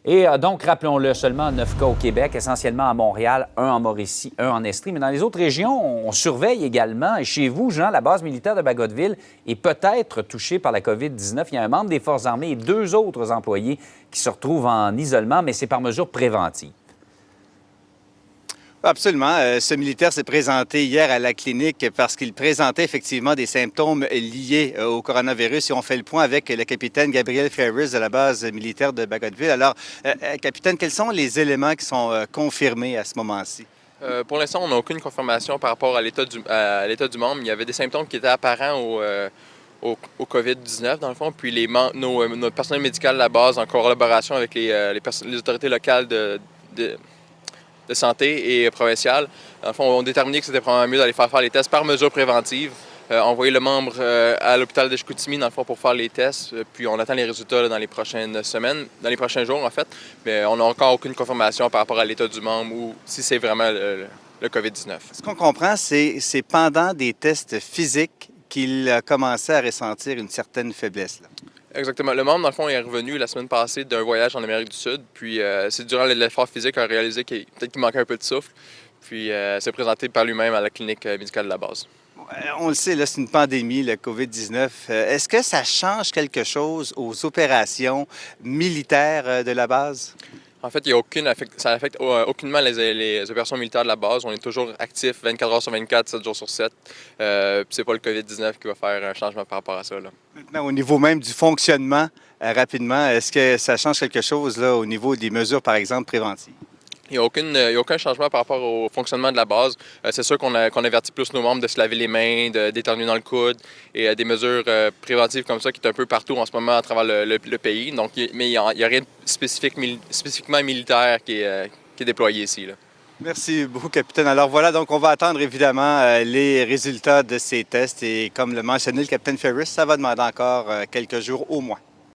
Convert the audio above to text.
Et donc, rappelons-le, seulement 9 cas au Québec, essentiellement à Montréal, un en Mauricie, un en Estrie. Mais dans les autres régions, on surveille également. Et chez vous, Jean, la base militaire de Bagotville est peut-être touchée par la COVID-19. Il y a un membre des Forces armées et 2 autres employés qui se retrouvent en isolement, mais c'est par mesure préventive. Absolument. Ce militaire s'est présenté hier à la clinique parce qu'il présentait effectivement des symptômes liés au coronavirus. Et on fait le point avec le capitaine Gabriel Ferris de la base militaire de Bagotville. Alors, capitaine, quels sont les éléments qui sont confirmés à ce moment-ci? Pour l'instant, on n'a aucune confirmation par rapport à l'état du membre. Il y avait des symptômes qui étaient apparents au COVID-19, dans le fond. Puis notre personnel médical de la base, en collaboration avec les autorités locales de santé et provinciale, dans le fond, ont déterminé que c'était probablement mieux d'aller faire les tests par mesure préventive. Envoyer le membre à l'hôpital de Chicoutimi, dans le fond, pour faire les tests. Puis on attend les résultats là, dans les prochaines semaines, dans les prochains jours, en fait. Mais on n'a encore aucune confirmation par rapport à l'état du membre ou si c'est vraiment le COVID-19. Ce qu'on comprend, c'est pendant des tests physiques qu'il a commencé à ressentir une certaine faiblesse, là. Exactement. Le membre, dans le fond, est revenu la semaine passée d'un voyage en Amérique du Sud. Puis c'est durant l'effort physique qu'il a réalisé qu'il manquait un peu de souffle. Puis s'est présenté par lui-même à la clinique médicale de la base. On le sait, là, c'est une pandémie, le COVID-19. Est-ce que ça change quelque chose aux opérations militaires de la base? En fait, ça n'affecte aucunement les opérations militaires de la base. On est toujours actifs 24 heures sur 24, 7 jours sur 7. C'est pas le COVID-19 qui va faire un changement par rapport à ça, là. Maintenant, au niveau même du fonctionnement, rapidement, est-ce que ça change quelque chose là, au niveau des mesures, par exemple, préventives? Il n'y a aucun changement par rapport au fonctionnement de la base. C'est sûr qu'on avertit plus nos membres de se laver les mains, d'éternuer dans le coude et des mesures préventives comme ça qui est un peu partout en ce moment à travers le pays. Donc, mais il n'y a rien de spécifiquement militaire qui est déployé ici, là. Merci beaucoup, capitaine. Alors voilà, donc on va attendre évidemment les résultats de ces tests et comme le mentionnait le capitaine Ferris, ça va demander encore quelques jours au moins.